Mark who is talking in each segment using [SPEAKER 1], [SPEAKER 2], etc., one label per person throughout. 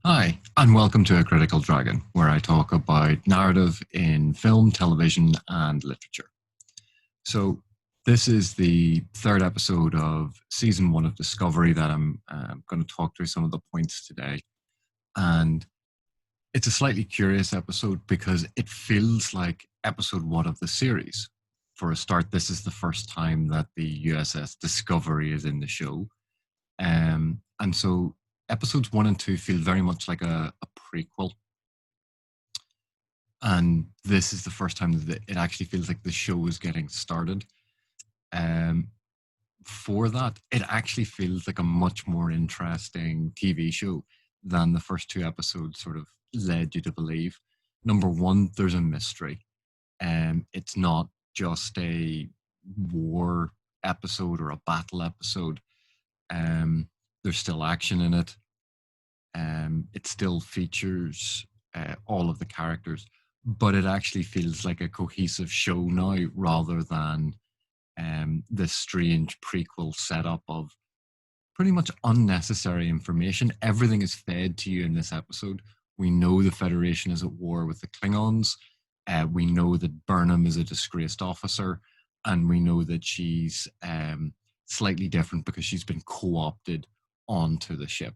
[SPEAKER 1] Hi, and welcome to A Critical Dragon, where I talk about narrative in film, television, and literature. So, this is the third episode of season one of Discovery that I'm going to talk through some of the points today. And it's a slightly curious episode because it feels like episode one of the series. For a start, this is the first time that the USS Discovery is in the show. And so episodes one and two feel very much like a prequel. And this is the first time that it actually feels like the show is getting started. Um, for that, it actually feels like a much more interesting TV show than the first two episodes sort of led you to believe. Number one, there's a mystery. It's not just a war episode or a battle episode. There's still action in it. It still features all of the characters, but it actually feels like a cohesive show now rather than this strange prequel setup of pretty much unnecessary information. Everything is fed to you in this episode. We know the Federation is at war with the Klingons. We know that Burnham is a disgraced officer, and we know that she's slightly different because she's been co opted onto the ship.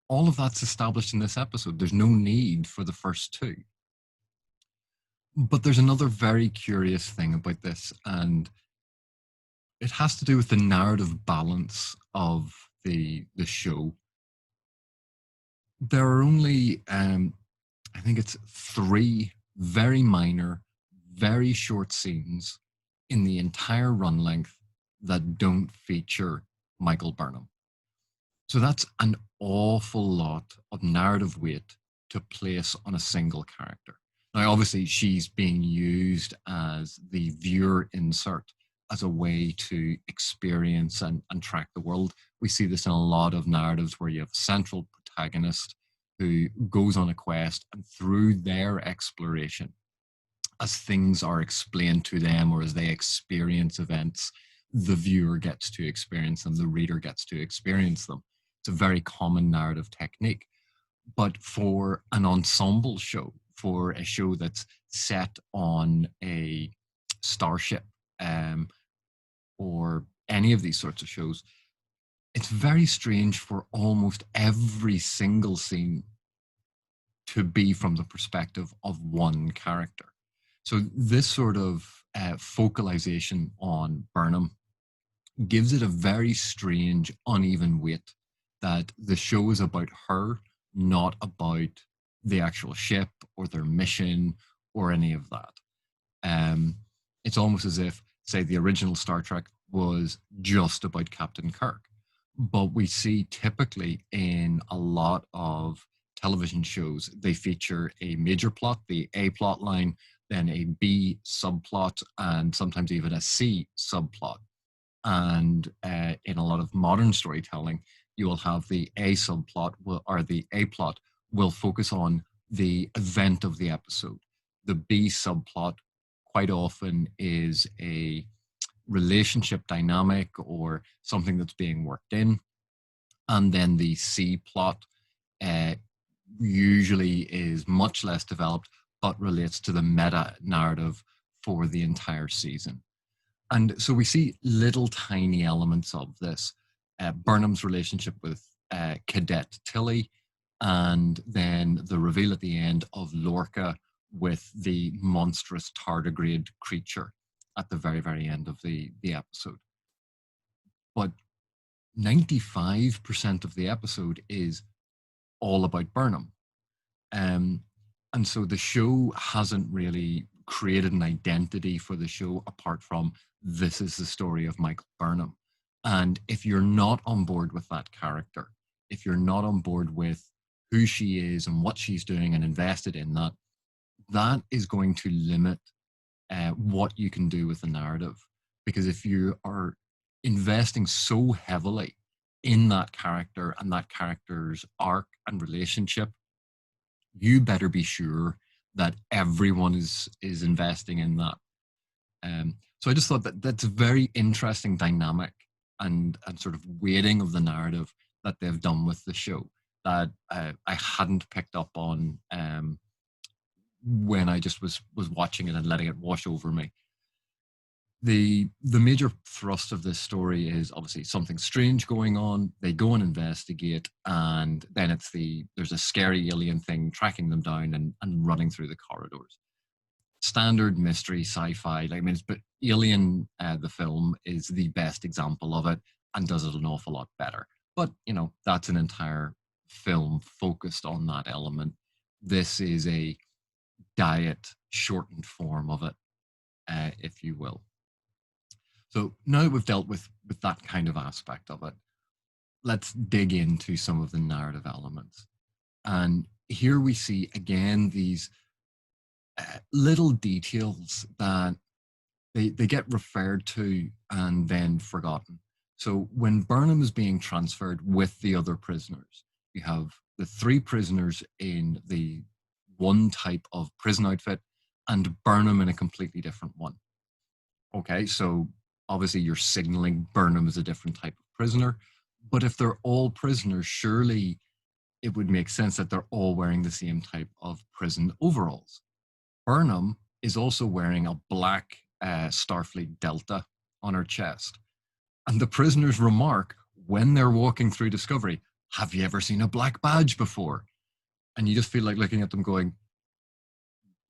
[SPEAKER 1] All of that's established in this episode. There's no need for the first two. But there's another very curious thing about this, and it has to do with the narrative balance of the show. There are only, I think it's three very minor, very short scenes in the entire run length that don't feature Michael Burnham. So that's an awful lot of narrative weight to place on a single character. Now, obviously, she's being used as the viewer insert as a way to experience and track the world. We see this in a lot of narratives where you have a central protagonist who goes on a quest, and through their exploration, as things are explained to them or as they experience events, the viewer gets to experience them, the reader gets to experience them. It's a very common narrative technique. But for an ensemble show, for a show that's set on a starship, or any of these sorts of shows, it's very strange for almost every single scene to be from the perspective of one character. So this sort of focalization on Burnham gives it a very strange, uneven weight that the show is about her, not about the actual ship or their mission or any of that. It's almost as if, say, the original Star Trek was just about Captain Kirk. But we see typically in a lot of television shows, they feature a major plot, the A plot line, then a B subplot, and sometimes even a C subplot. And in a lot of modern storytelling, you will have the A subplot or the A plot will focus on the event of the episode. The B subplot quite often is a relationship dynamic or something that's being worked in. And then the C plot uh, usually is much less developed, but relates to the meta narrative for the entire season. And so we see little tiny elements of this. Burnham's relationship with Cadet Tilly, and then the reveal at the end of Lorca with the monstrous tardigrade creature at the very, very end of the episode. But 95% of the episode is all about Burnham. And so the show hasn't really created an identity for the show apart from this is the story of Michael Burnham. And if you're not on board with that character, if you're not on board with who she is and what she's doing and invested in that, that is going to limit what you can do with the narrative. Because if you are investing so heavily in that character and that character's arc and relationship, you better be sure that everyone is investing in that. So I just thought that that's a very interesting dynamic and sort of weighting of the narrative that they've done with the show. that I hadn't picked up on when I just was watching it and letting it wash over me. The major thrust of this story is obviously something strange going on. They go and investigate, and then there's a scary alien thing tracking them down and running through the corridors. Standard mystery sci-fi. Like, I mean, but Alien, the film, is the best example of it and does it an awful lot better. But that's an entire film focused on that element. This is a diet shortened form of it, if you will. So now that we've dealt with that kind of aspect of it, let's dig into some of the narrative elements. And here we see again these little details that they get referred to and then forgotten. So when Burnham is being transferred with the other prisoners, you have the three prisoners in the one type of prison outfit and Burnham in a completely different one. Okay, so obviously you're signaling Burnham is a different type of prisoner, but if they're all prisoners, surely it would make sense that they're all wearing the same type of prison overalls. Burnham is also wearing a black Starfleet Delta on her chest. And the prisoners remark when they're walking through Discovery, have you ever seen a black badge before? And you just feel like looking at them going,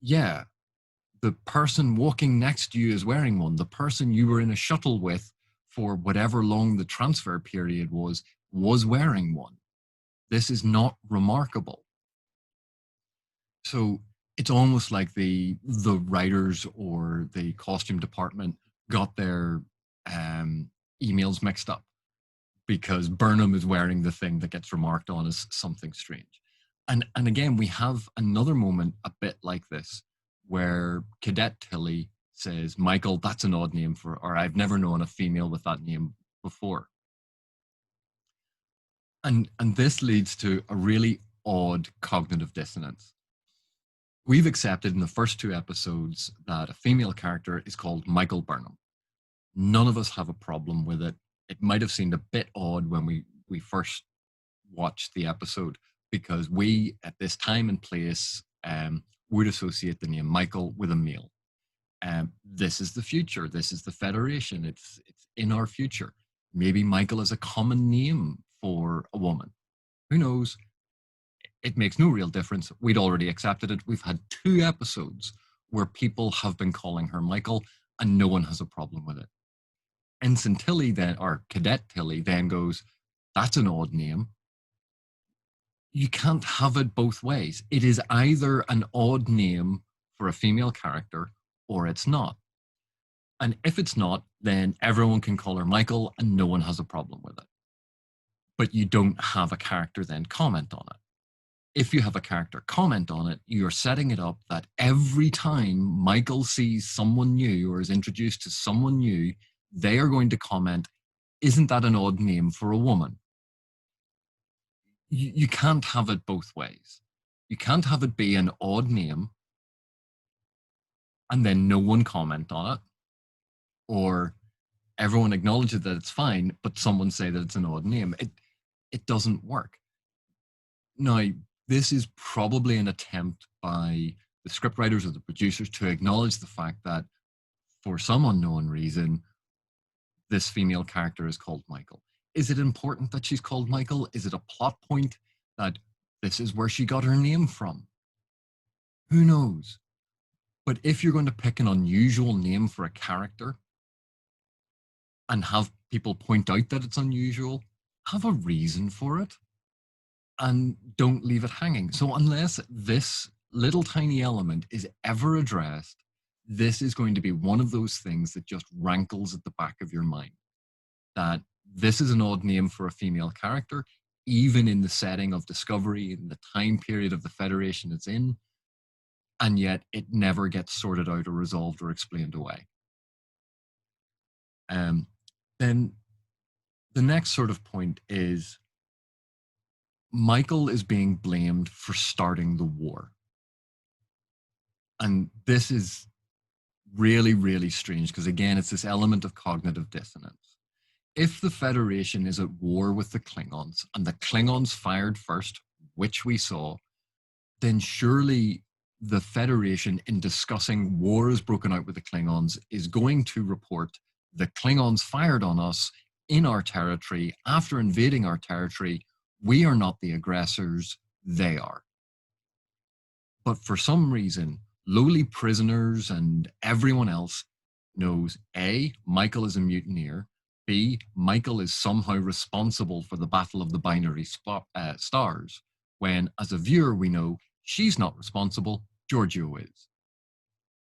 [SPEAKER 1] yeah, the person walking next to you is wearing one. The person you were in a shuttle with for whatever long the transfer period was wearing one. This is not remarkable. So it's almost like the writers or the costume department got their emails mixed up because Burnham is wearing the thing that gets remarked on as something strange. And again, we have another moment a bit like this where Cadet Tilly says, Michael, that's an odd name or I've never known a female with that name before. And this leads to a really odd cognitive dissonance. We've accepted in the first two episodes that a female character is called Michael Burnham. None of us have a problem with it. It might have seemed a bit odd when we first watched the episode because we, at this time and place, would associate the name Michael with a male. This is the future. This is the Federation. It's in our future. Maybe Michael is a common name for a woman. Who knows? It makes no real difference. We'd already accepted it. We've had two episodes where people have been calling her Michael and no one has a problem with it. Ensign Tilly then, or Cadet Tilly then goes, that's an odd name. You can't have it both ways. It is either an odd name for a female character or it's not. And if it's not, then everyone can call her Michael and no one has a problem with it. But you don't have a character then comment on it. If you have a character comment on it, you're setting it up that every time Michael sees someone new or is introduced to someone new, they are going to comment, isn't that an odd name for a woman? You can't have it both ways. You can't have it be an odd name and then no one comment on it, or everyone acknowledges that it's fine, but someone say that it's an odd name. It doesn't work. Now, this is probably an attempt by the scriptwriters or the producers to acknowledge the fact that for some unknown reason, this female character is called Michael. Is it important that she's called Michael? Is it a plot point that this is where she got her name from? Who knows? But if you're going to pick an unusual name for a character and have people point out that it's unusual, have a reason for it and don't leave it hanging. So unless this little tiny element is ever addressed, this is going to be one of those things that just rankles at the back of your mind. That this is an odd name for a female character, even in the setting of Discovery, in the time period of the Federation it's in, and yet it never gets sorted out or resolved or explained away. Then the next sort of point is Michael is being blamed for starting the war. And this is really, really strange because, again, it's this element of cognitive dissonance. if the Federation is at war with the Klingons and the Klingons fired first, which we saw, then surely the Federation, in discussing war has broken out with the Klingons, is going to report the Klingons fired on us in our territory after invading our territory. We are not the aggressors, they are. But for some reason, lowly prisoners and everyone else knows A, Michael is a mutineer, B, Michael is somehow responsible for the Battle of the Binary Stars, when as a viewer we know she's not responsible, Giorgio is.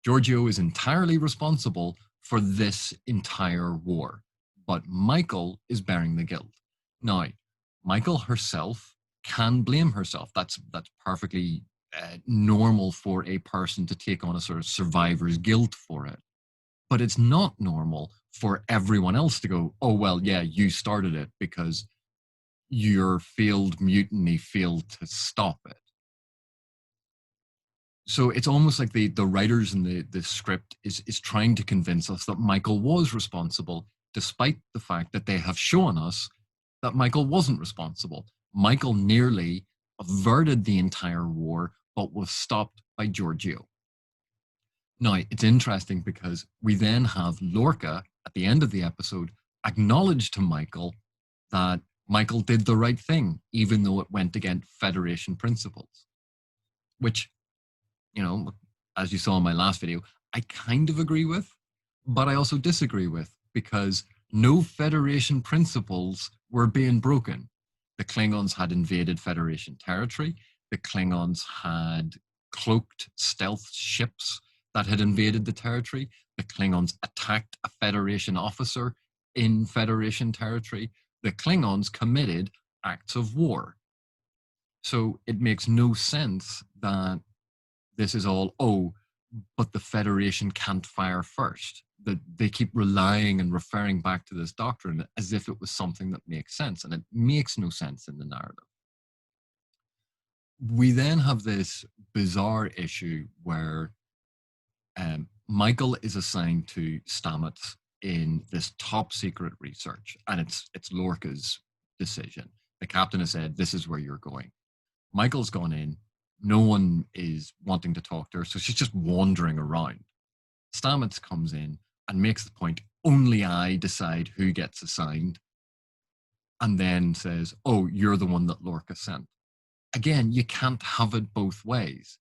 [SPEAKER 1] Giorgio is entirely responsible for this entire war, but Michael is bearing the guilt. Now, Michael herself can blame herself. That's perfectly normal for a person to take on a sort of survivor's guilt for it. But it's not normal for everyone else to go, oh, well, yeah, you started it because your failed mutiny failed to stop it. So it's almost like the writers in the script is trying to convince us that Michael was responsible, despite the fact that they have shown us that Michael wasn't responsible. Michael nearly averted the entire war, but was stopped by Giorgio. Now, it's interesting because we then have Lorca at the end of the episode acknowledge to Michael that Michael did the right thing, even though it went against Federation principles, which, you know, as you saw in my last video, I kind of agree with, but I also disagree with because no Federation principles were being broken. The Klingons had invaded Federation territory. The Klingons had cloaked stealth ships that had invaded the territory. The Klingons attacked a Federation officer in Federation territory. The Klingons committed acts of war. So it makes no sense that this is all, oh, but the Federation can't fire first. That they keep relying and referring back to this doctrine as if it was something that makes sense, and it makes no sense in the narrative. We then have this bizarre issue where Michael is assigned to Stamets in this top secret research, and it's Lorca's decision. The captain has said, this is where you're going. Michael's gone in. No one is wanting to talk to her, so she's just wandering around. Stamets comes in and makes the point, only I decide who gets assigned, and then says, oh, you're the one that Lorca sent. Again, you can't have it both ways.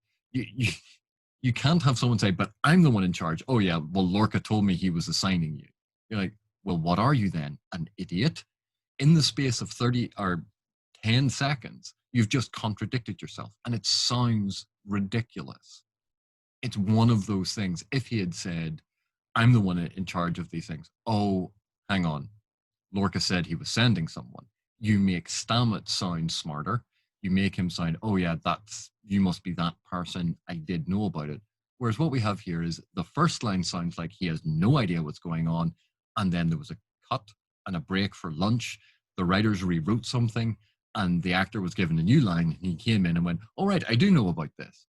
[SPEAKER 1] You can't have someone say, but I'm the one in charge. Oh, yeah, well, Lorca told me he was assigning you. You're like, well, what are you then? An idiot? In the space of 30 or 10 seconds, you've just contradicted yourself, and it sounds ridiculous. It's one of those things. If he had said, I'm the one in charge of these things. Oh, hang on. Lorca said he was sending someone. You make Stamets sound smarter. You make him sound, oh yeah, you must be that person. I did know about it. Whereas what we have here is the first line sounds like he has no idea what's going on. And then there was a cut and a break for lunch. The writers rewrote something and the actor was given a new line. And he came in and went, all right, I do know about this.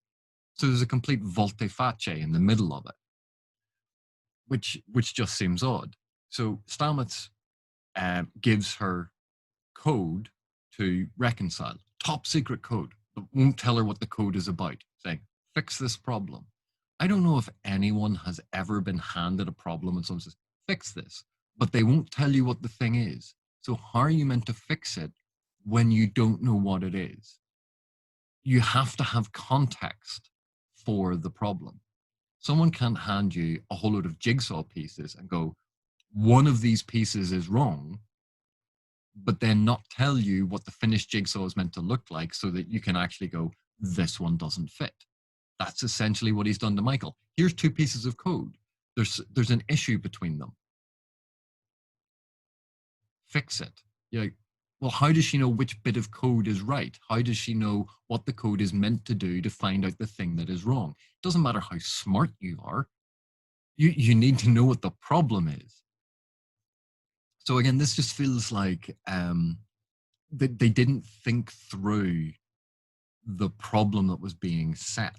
[SPEAKER 1] So there's a complete volte-face in the middle of it, which just seems odd. So Stamets gives her code to reconcile, top secret code, but won't tell her what the code is about, saying, fix this problem. I don't know if anyone has ever been handed a problem and someone says, fix this, but they won't tell you what the thing is. So how are you meant to fix it when you don't know what it is? You have to have context for the problem. Someone can't hand you a whole load of jigsaw pieces and go, one of these pieces is wrong, but then not tell you what the finished jigsaw is meant to look like so that you can actually go, this one doesn't fit. That's essentially what he's done to Michael. Here's two pieces of code. There's an issue between them. Fix it. You're like, well, how does she know which bit of code is right? How does she know what the code is meant to do to find out the thing that is wrong? It doesn't matter how smart you are. You need to know what the problem is. So again, this just feels like they didn't think through the problem that was being set.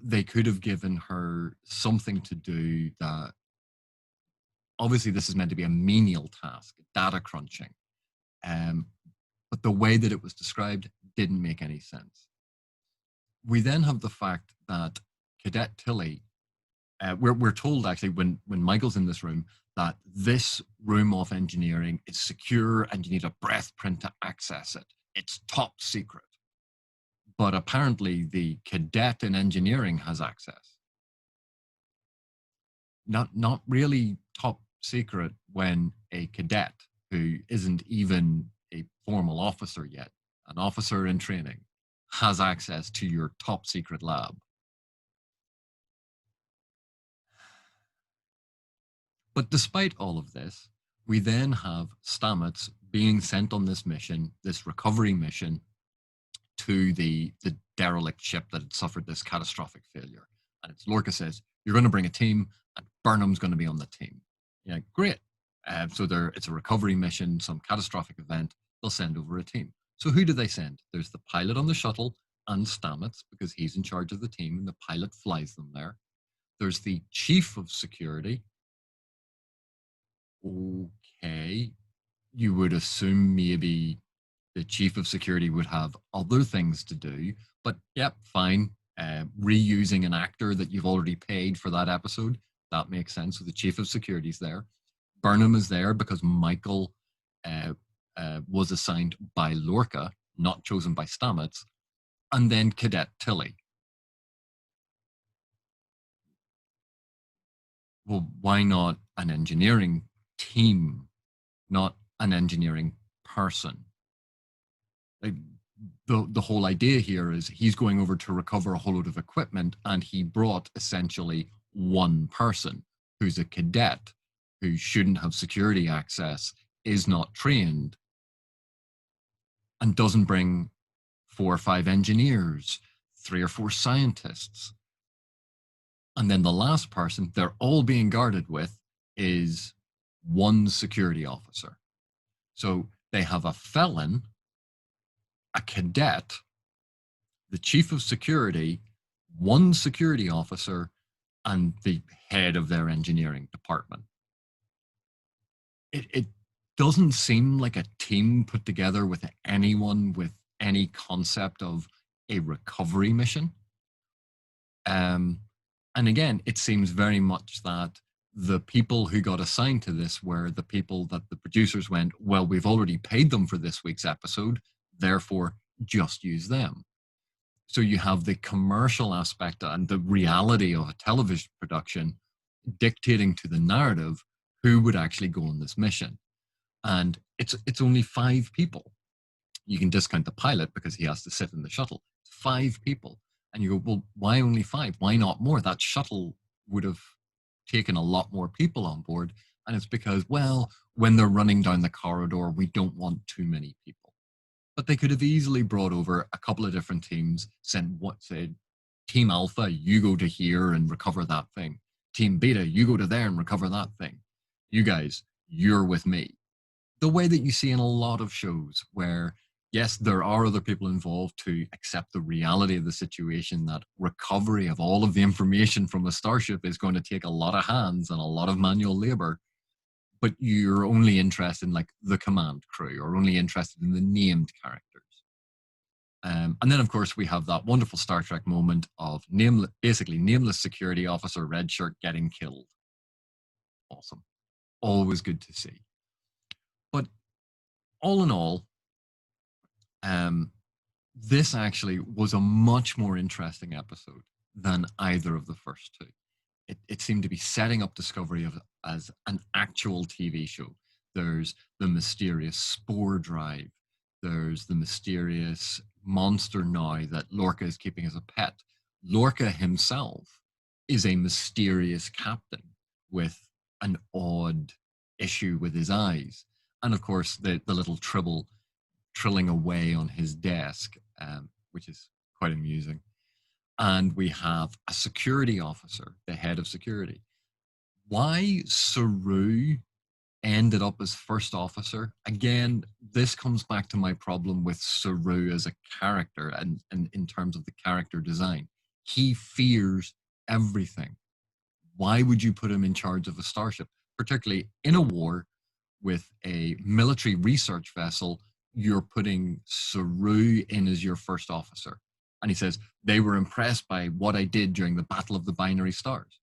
[SPEAKER 1] They could have given her something to do that obviously this is meant to be a menial task, data crunching. Um, but the way that it was described didn't make any sense. We then have the fact that Cadet Tilly, we're told actually when Michael's in this room that this room of engineering is secure and you need a breath print to access it. It's top secret. But apparently the cadet in engineering has access. Not really top secret when a cadet who isn't even a formal officer yet, an officer in training, has access to your top secret lab. But despite all of this, we then have Stamets being sent on this mission, this recovery mission, to the derelict ship that had suffered this catastrophic failure. And it's Lorca says, you're going to bring a team, and Burnham's going to be on the team. Yeah, great. So it's a recovery mission, some catastrophic event. They'll send over a team. So who do they send? There's the pilot on the shuttle and Stamets, because he's in charge of the team, and the pilot flies them there. There's the chief of security. Okay, you would assume maybe the chief of security would have other things to do, but yep, fine. Reusing an actor that you've already paid for that episode, that makes sense. So the chief of security is there. Burnham is there because Michael was assigned by Lorca, not chosen by Stamets, and then Cadet Tilly. Well, why not an engineering team, not an engineering person? Like, the whole idea here is he's going over to recover a whole load of equipment, and he brought essentially one person who's a cadet who shouldn't have security access, is not trained, and doesn't bring 4 or 5 engineers, 3 or 4 scientists. And then the last person they're all being guarded with is one security officer. So they have a felon, a cadet, the chief of security, one security officer, and the head of their engineering department. It doesn't seem like a team put together with anyone with any concept of a recovery mission. And again, it seems very much that the people who got assigned to this were the people that the producers went, well, we've already paid them for this week's episode, therefore just use them. So you have the commercial aspect and the reality of a television production dictating to the narrative who would actually go on this mission. And it's only 5 people. You can discount the pilot because he has to sit in the shuttle. 5 people. And you go, well, why only 5? Why not more? That shuttle would have taken a lot more people on board. And it's because, well, when they're running down the corridor, we don't want too many people. But they could have easily brought over a couple of different teams, said, Team Alpha, you go to here and recover that thing. Team Beta, you go to there and recover that thing. You guys, you're with me. The way that you see in a lot of shows where, yes, there are other people involved to accept the reality of the situation, that recovery of all of the information from a starship is going to take a lot of hands and a lot of manual labor, but you're only interested in like the command crew, or only interested in the named characters. And then, of course, we have that wonderful Star Trek moment of nameless security officer Redshirt getting killed. Awesome. Always good to see. But all in all, this actually was a much more interesting episode than either of the first 2. It seemed to be setting up Discovery as an actual TV show. There's the mysterious spore drive. There's the mysterious monster now that Lorca is keeping as a pet. Lorca himself is a mysterious captain with an odd issue with his eyes. And of course, the little tribble trilling away on his desk, which is quite amusing. And we have a security officer, the head of security. Why Saru ended up as first officer, again, this comes back to my problem with Saru as a character and in terms of the character design. He fears everything. Why would you put him in charge of a starship? particularly in a war with a military research vessel, you're putting Saru in as your first officer. And he says, they were impressed by what I did during the Battle of the Binary Stars.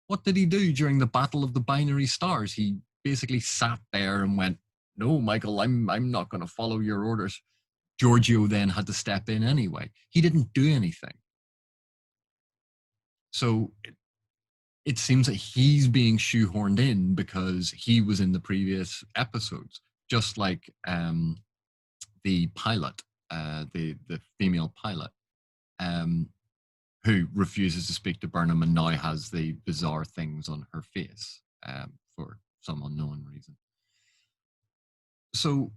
[SPEAKER 1] What did he do during the Battle of the Binary Stars? He basically sat there and went, no, Michael, I'm not going to follow your orders. Giorgio then had to step in anyway. He didn't do anything. So it seems that he's being shoehorned in because he was in the previous episodes, just like the pilot, the female pilot, who refuses to speak to Burnham and now has the bizarre things on her face for some unknown reason. So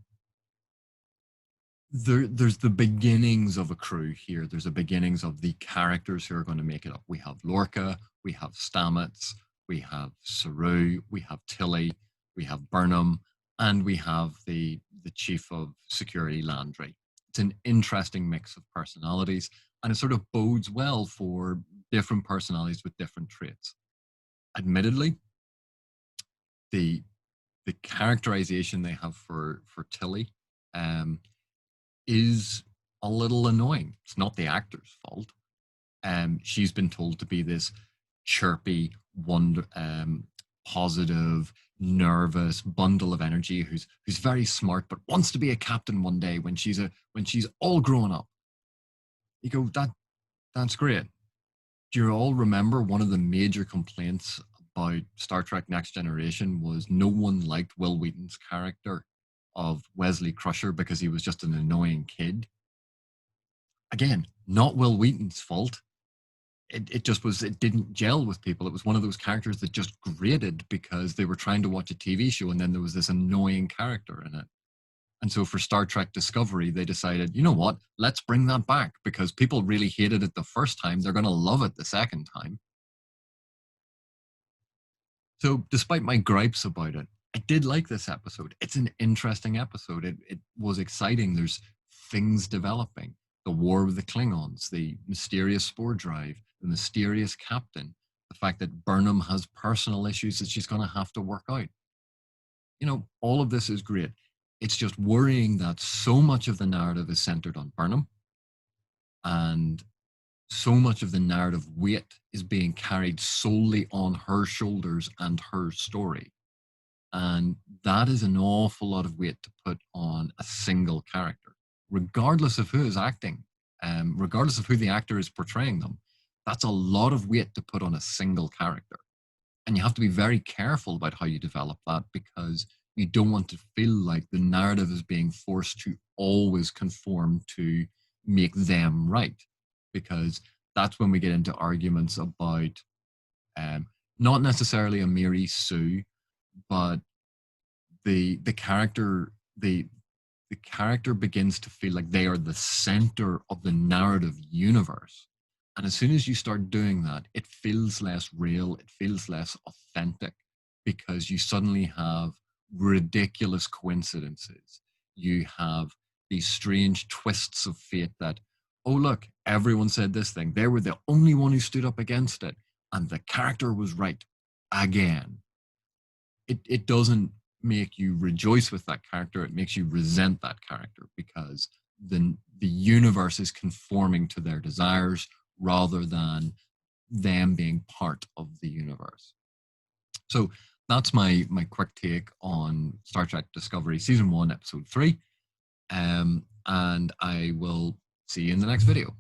[SPEAKER 1] there's the beginnings of a crew here. There's the beginnings of the characters who are going to make it up. We have Lorca, we have Stamets, we have Saru, we have Tilly, we have Burnham, and we have the chief of security, Landry. It's an interesting mix of personalities, and it sort of bodes well for different personalities with different traits. Admittedly, the characterization they have for Tilly is a little annoying. It's not the actor's fault. She's been told to be this chirpy, positive, nervous bundle of energy who's very smart but wants to be a captain one day when she's all grown up. You go, that's great. Do you all remember one of the major complaints about Star Trek Next Generation was no one liked Will Wheaton's character of Wesley Crusher because he was just an annoying kid? Again, not Will Wheaton's fault. It just was, it didn't gel with people. It was one of those characters that just grated because they were trying to watch a TV show and then there was this annoying character in it. And so for Star Trek Discovery, they decided, you know what, let's bring that back because people really hated it the first time. They're going to love it the second time. So despite my gripes about it, I did like this episode. It's an interesting episode. It was exciting. There's things developing. The war with the Klingons, the mysterious spore drive, the mysterious captain, the fact that Burnham has personal issues that she's going to have to work out. You know, all of this is great. It's just worrying that so much of the narrative is centered on Burnham and so much of the narrative weight is being carried solely on her shoulders and her story. And that is an awful lot of weight to put on a single character, regardless of who is acting, regardless of who the actor is portraying them. That's a lot of weight to put on a single character. And you have to be very careful about how you develop that because you don't want to feel like the narrative is being forced to always conform to make them right. Because that's when we get into arguments about not necessarily a Mary Sue, but the character the character begins to feel like they are the center of the narrative universe. And as soon as you start doing that, it feels less real, it feels less authentic because you suddenly have ridiculous coincidences. You have these strange twists of fate that, oh, look, everyone said this thing. They were the only one who stood up against it. And the character was right again. It doesn't make you rejoice with that character. It makes you resent that character because the universe is conforming to their desires rather than them being part of the universe. So that's my quick take on Star Trek Discovery Season 1, Episode 3. And I will see you in the next video.